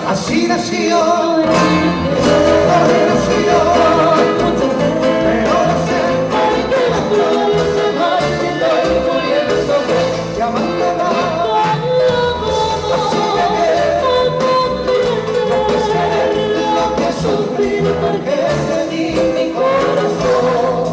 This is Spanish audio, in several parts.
Así nació, así nació, pero no sé por qué la flor se marchita y muriendo y abandonó. Así llegué, no puedes creer lo que he sufrido porque te di mi corazón.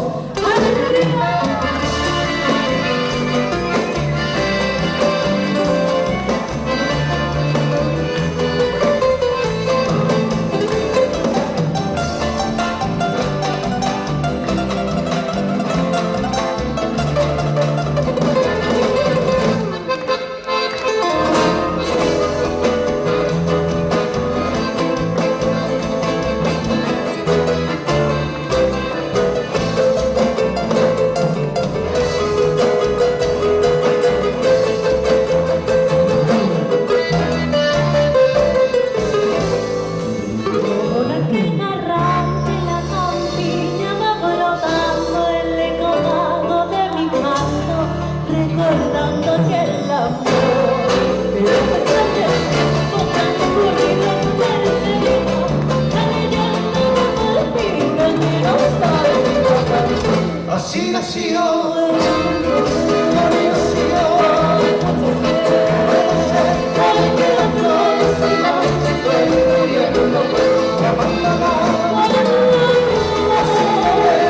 Así nació, así nació, porque la flor se marchitó y muriendo y abandonó. Así llegué,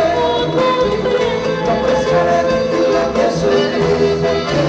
no puedes creer lo que sufrí porque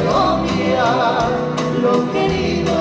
Segovia, lo querido.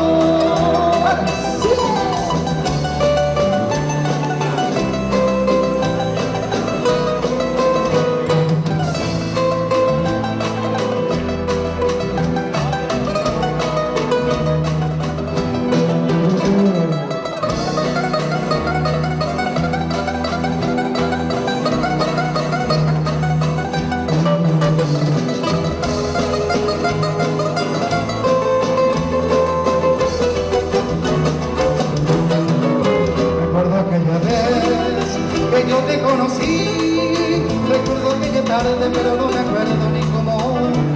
Que yo te conocí, recuerdo aquella tarde, pero no me acuerdo ni cómo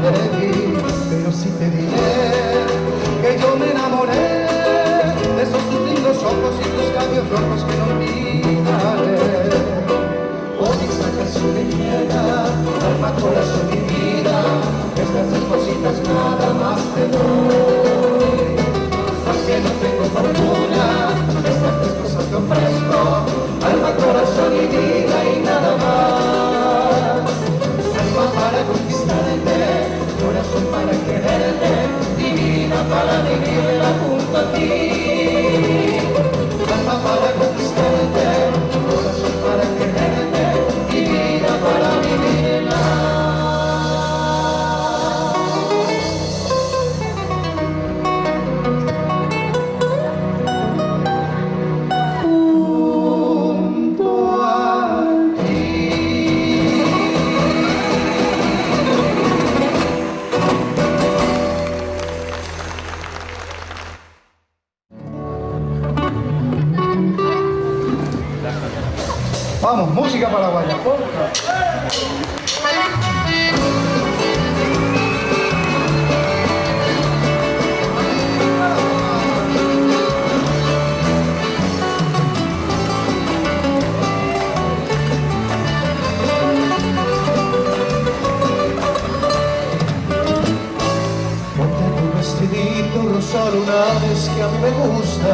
te vi. Pero sí te diré que yo me enamoré de esos tus lindos ojos y tus labios rojos que no olvidaré. Hoy esta canción me llega, alma, corazón y vida, estas dos cositas nada más te doy. Aunque no tengo fortuna, estas tres cosas te ofrezco, alma, corazón y vida y nada más. Alma para conquistarte, corazón para quererte, y vida para vivirla junto a ti. Alma para conquistarte, corazón para quererte, y vida para vivirla. Vamos, música paraguaya, porfa. Ponte tu vestidito rosado una vez que a mí me gusta,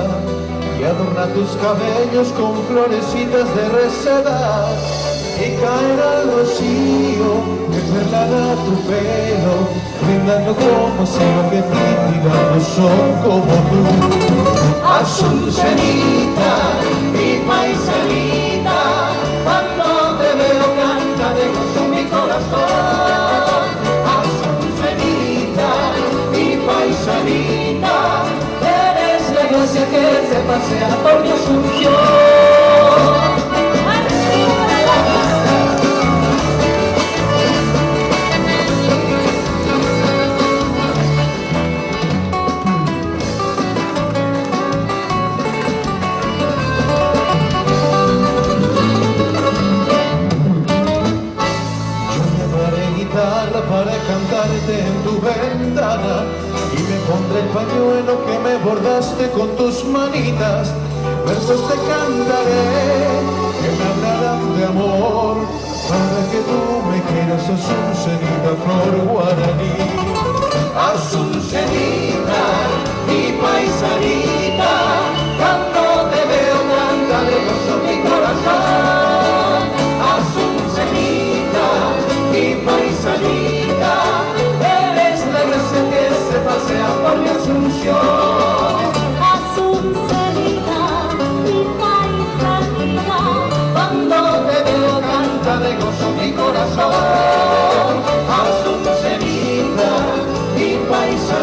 y adorna tus cabellos con florecitas de reseda, y caerá el rocío que perlará tu pelo, brindando como si lo que ti no son como tú. Azucenita, mi paisanita, cuando te veo canta de gozo mi corazón. Azucenita, mi paisanita, la gracia que se pasea por mi Asunción. Yo llevaré guitarra para cantarte en tu ventana, y me pondré el pañuelo que me bordaste con tus manitas. Versos te cantaré que me hablarán de amor, para que tú me quieras, Azucenita, flor guaraní. Azucenita, mi paisanita, cuando te veo canta de gozo mi corazón. Azucenita, mi paisanita, pasea por mi Asunción. Azucenita, mi paisanita, cuando te veo canta de gozo mi corazón. Azucenita, mi paisanita,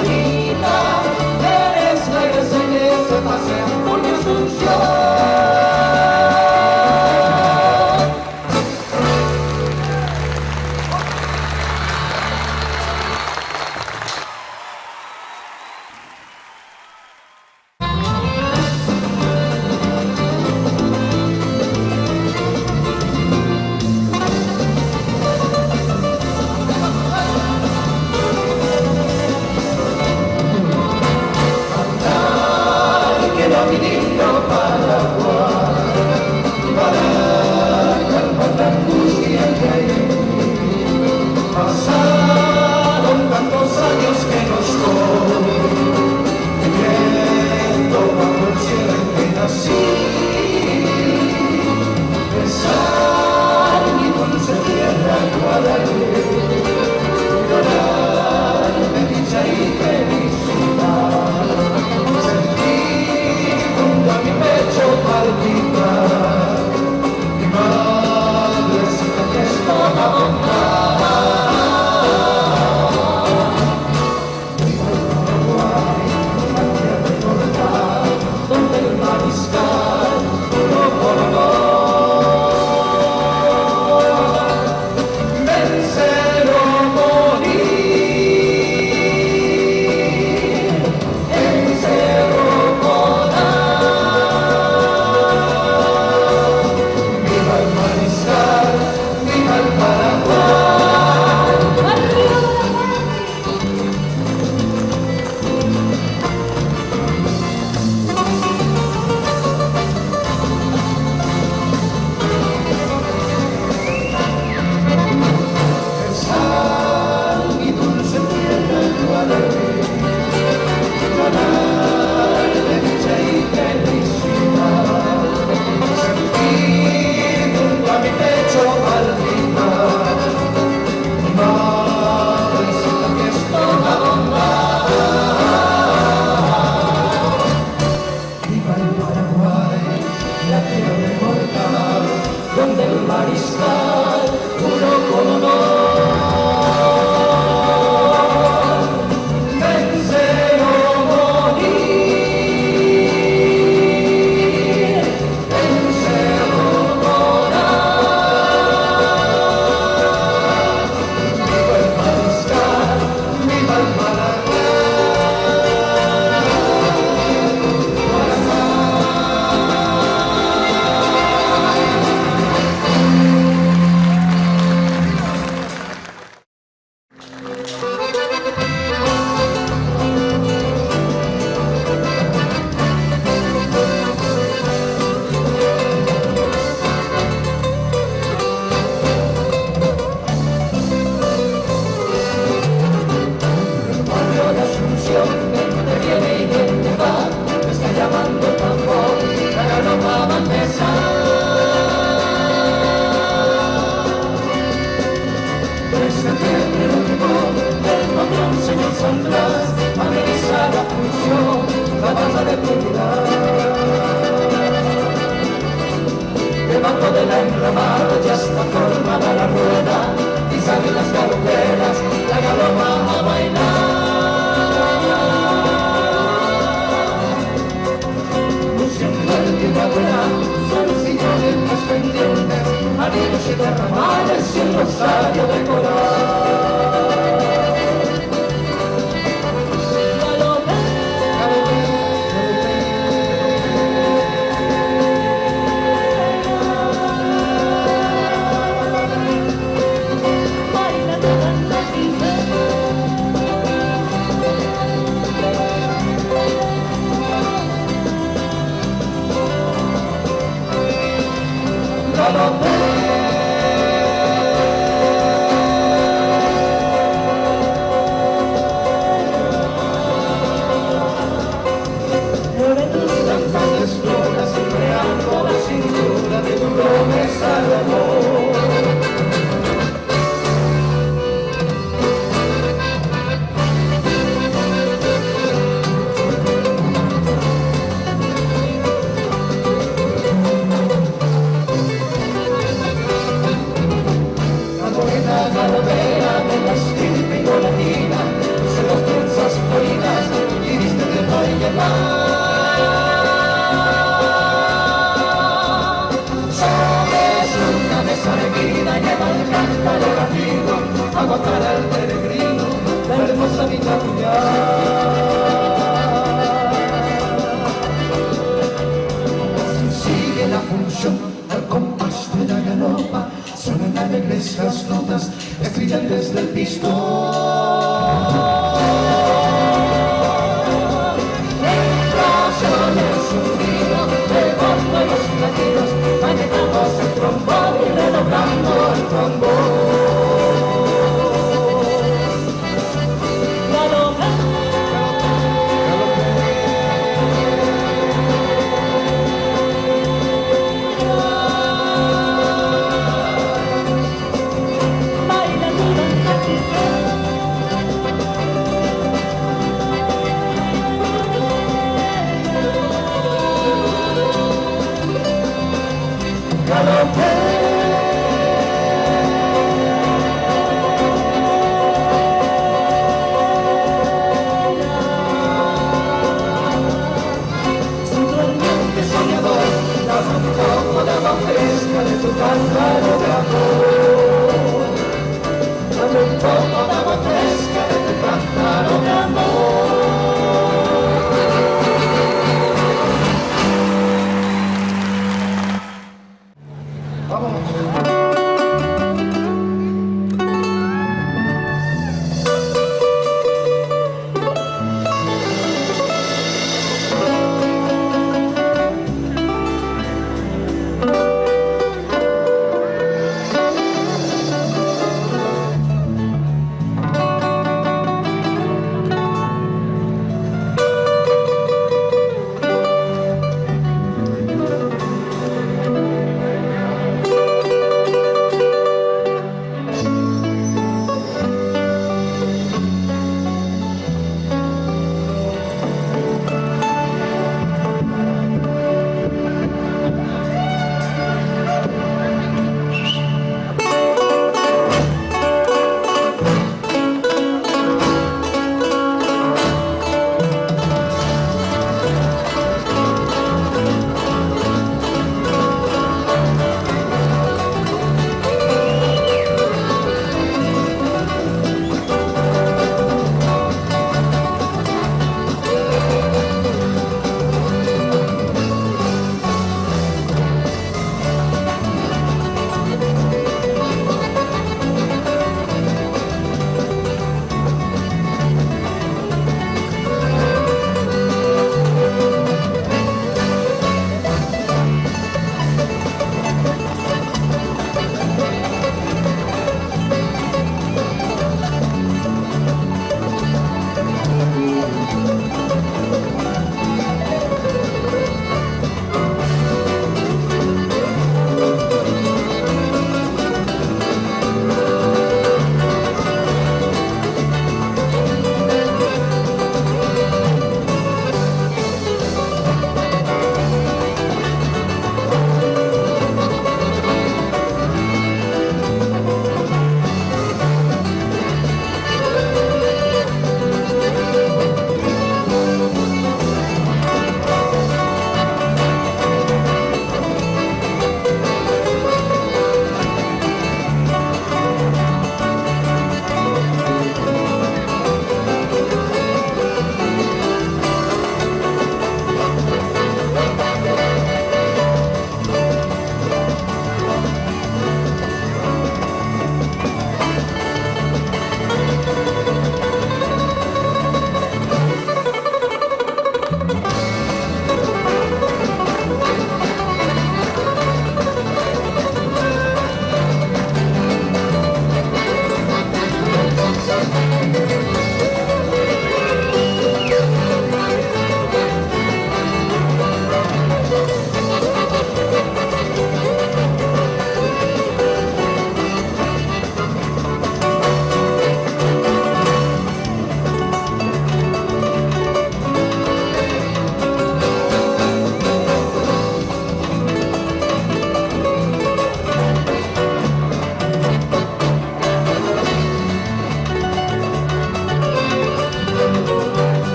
canción, gente viene y gente va, me está llamando el tambor, la galopa va a empezar. Desde el rumor del patrón señor San Blas, ameniza la función, la banda de Trinidad. Debajo de la enramada ya está formada la rueda y salen las galoperas, la galopa a bailar. Luciendo el primavera, son sillones más pendientes, anillos y derramales y un rosario de coral. Para el peregrino, la hermosa vida Así sigue la función, al compás de la galopa, suenan alegres las notas, estridentes del pistón. Entraciones un grito, de bombo y los latidos, manejamos el trombón y redoblando el trombón.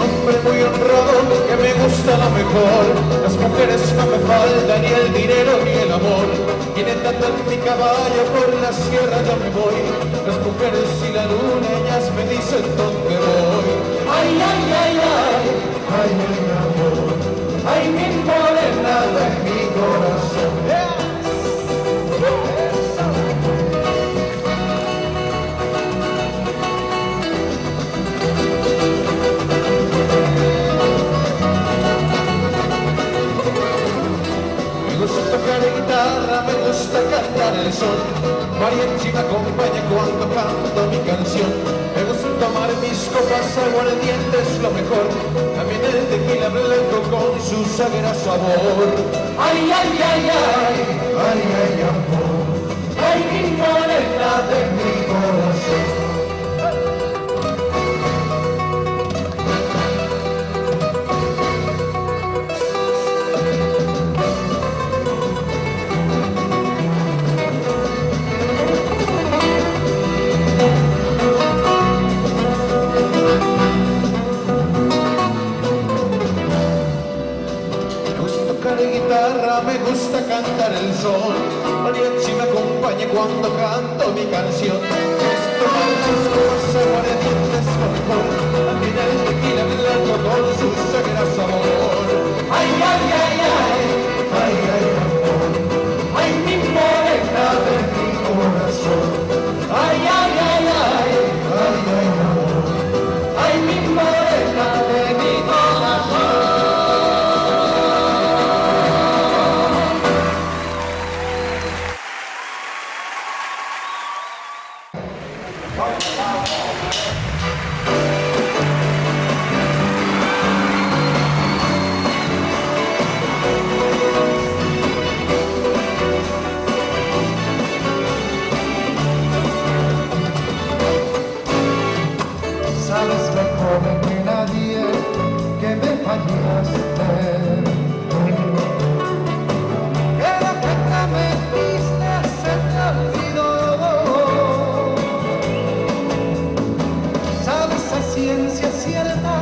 hombre muy honrado que me gusta lo mejor. Las mujeres no me faltan, ni el dinero ni el amor. Vienen tanto en mi caballo, por la sierra yo me voy. Las mujeres y la luna, ellas me dicen dónde voy. Ay, ay, ay, ay, ay, mi amor, ay, mi morena de mi corazón. Me gusta tocar guitarra, me gusta cantar el sol. Mariachi me acompaña cuando canto mi canción. Me gusta tomar mis copas, aguardientes, lo mejor. También el tequila blanco con su sagrado sabor. Ay, ay, ay, ay, ay, ay, amor, ay, mi morena de mi corazón. Me gusta cantar el sol, mariachi me acompaña cuando canto mi canción. Esto sus cosas aguardientes lo mejor, también el tequila blanco con su sagrado sabor. Ay, ay, ay, ay, ay, ay, amor, ay, mi morena de mi corazón. Ay, ay, ay, ay, ay, ay, amor, ay, mi morena de mi corazón. Sabes mejor que nadie que me fallaste, que lo que prometiste se te olvidó. Sabes a ciencia cierta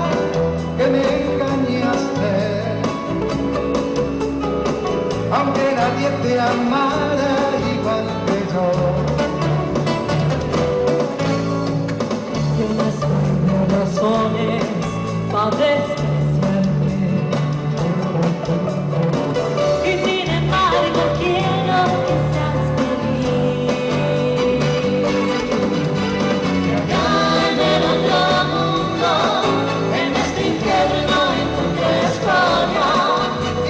que me engañaste, aunque nadie te amara igual que yo. Razones para despreciarte, y sin embargo quiero que seas feliz. Que acá en el otro mundo, en este infierno encontré escoria,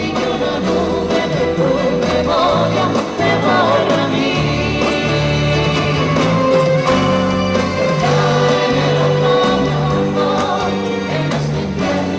y que una nube de tu memoria me borra a mí. Que acá en el otro mundo, en este infierno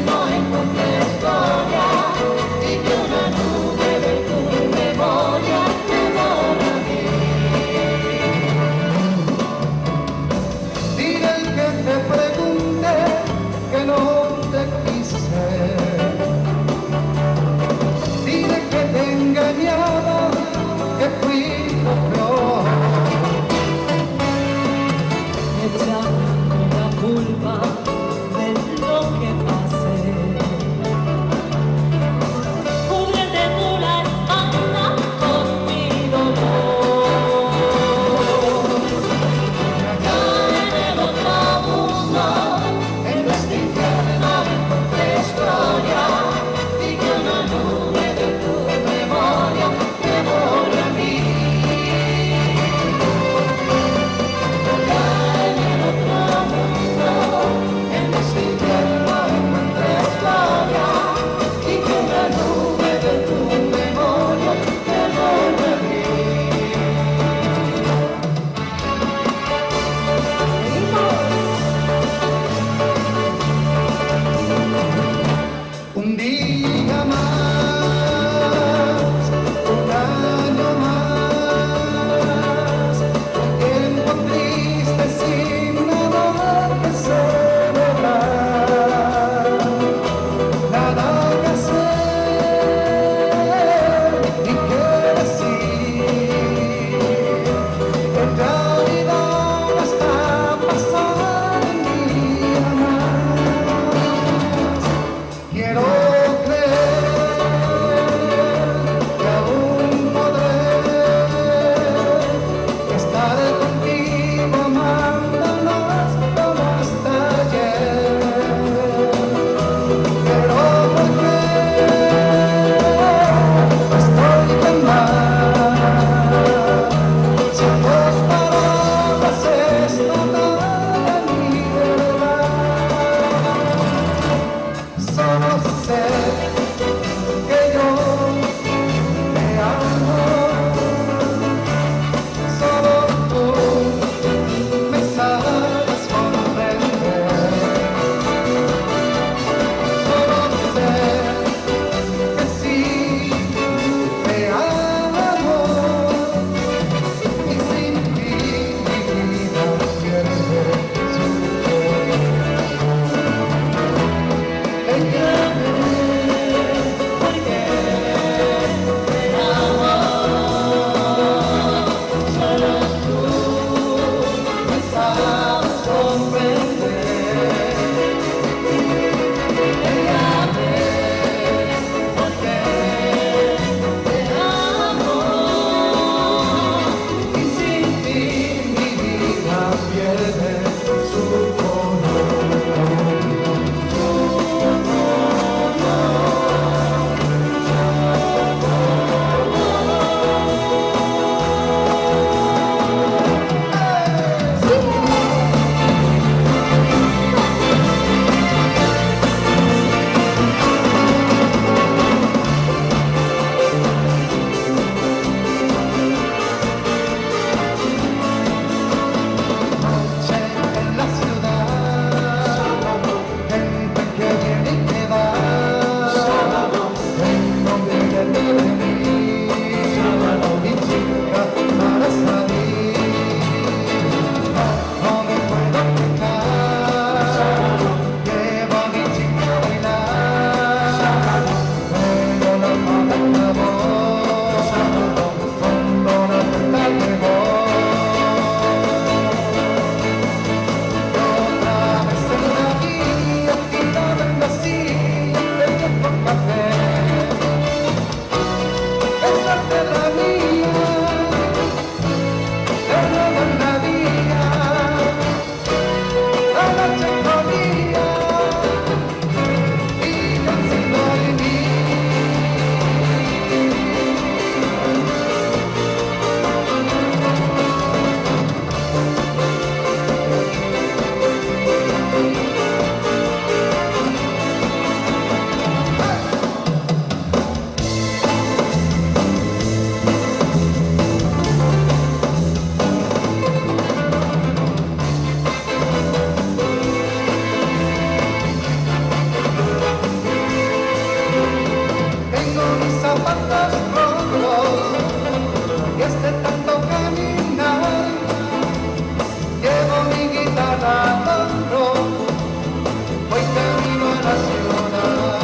voy camino a la ciudad.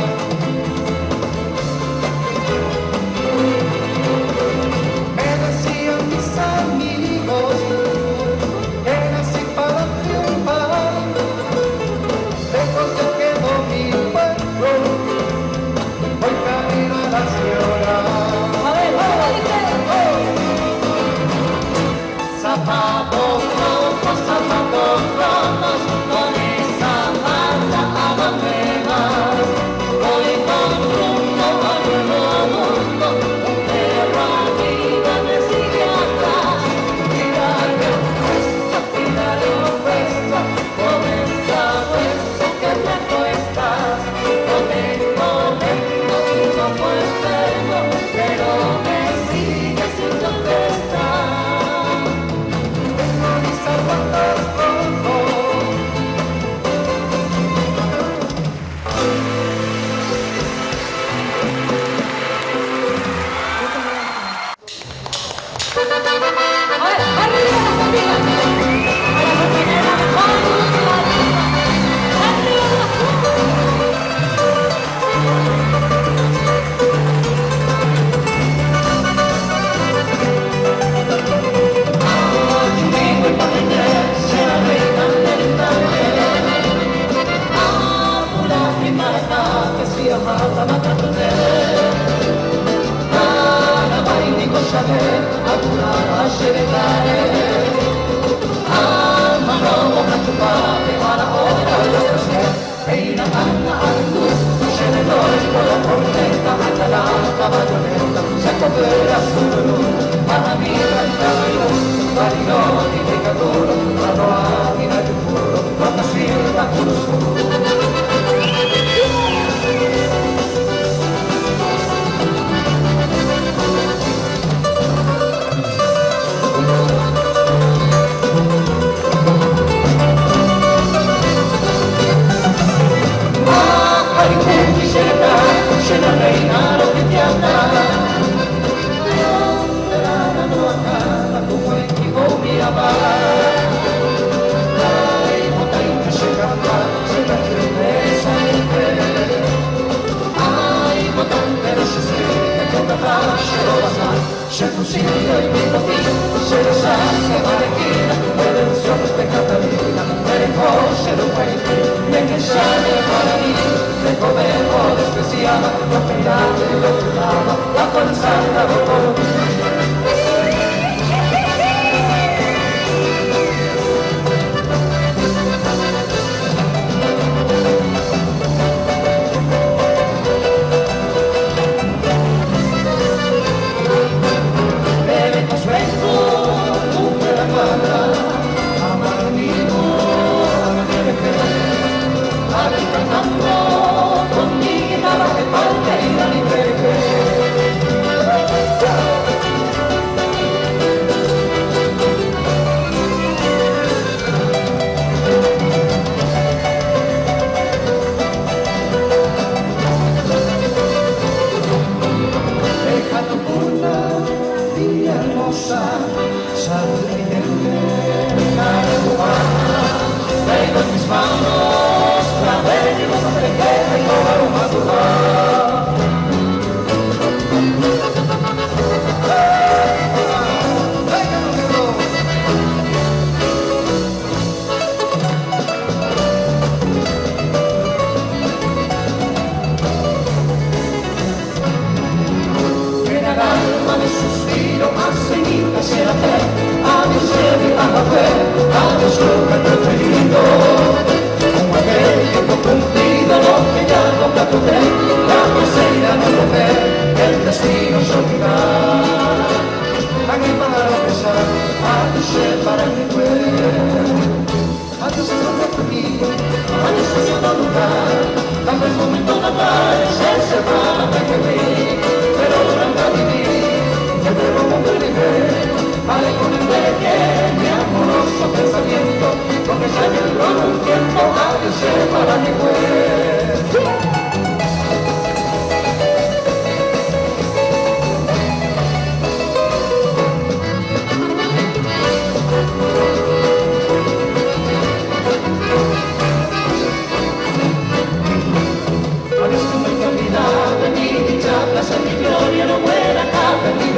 Me decían mis amigos que nací para triunfar. Lejos ya quedó mi pueblo, voy camino a la ciudad. A ver, ¿cómo dice? Zapatos rojos, zapatos rojos, con esa marcha a donde vas. Voy con rumbo al nuevo mundo, un perro arriba me sigue atrás. Tírale un beso, con esa hueso que lejos estás. Conecto lento, un poco enfermo, pero me sigue sin contestar. Tengo mis zapatos rojos. A ver, arriba las palmitas. Para mantener la mejor música arriba. Arriba las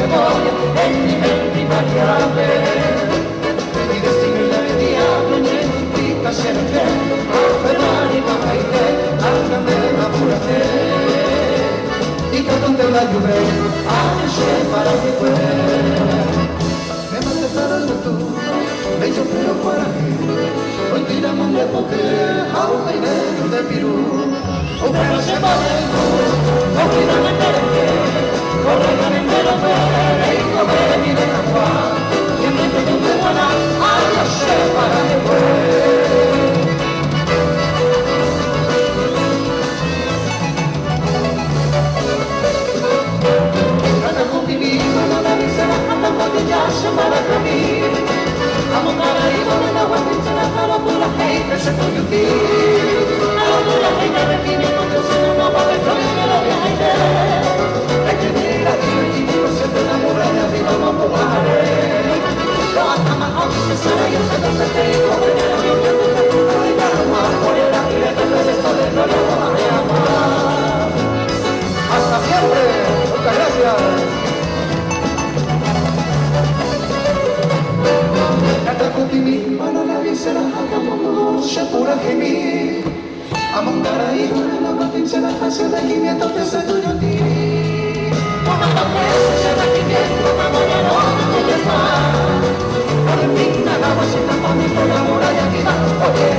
memoria, en mi mente invariable. Mi destino y la del diablo, nientita siempre, Ferrari, Papaite, háblame, apúrate. Y que donde la lluvia, anoche para mi cuerpo. Me maté para el futuro, bello pero para mí. Hoy tiramos un époque, agua y negro de Pirú. Un perro se pone en cruz, olvídame de que, correctamente lo fuera y comer mi de la Juan. Y en mente de un buena, anoche para mi cuerpo. Para camino, a montar ahí donde la agua pincha la cara por la gente se pone un tiro. A la dura reina de mi encuentro se no va a ver con el lo de aire. Hay que venir a divertirnos, siempre enamorada de vamos a volar. Lo hasta más alto que sale y el centro se te dijo, venir a mi vida, tu cultura de Caragua, por el arriba que no es esto de gloria, vamos a amar. Hasta siempre, muchas gracias. Katakuti mana nabi serah kamu syapura kemi amangkara itu na batin sana hasil lagi mi tote satu joti mana tote sana kini mana mana no te desma oleh pinta na wasita pami por amor a kita oke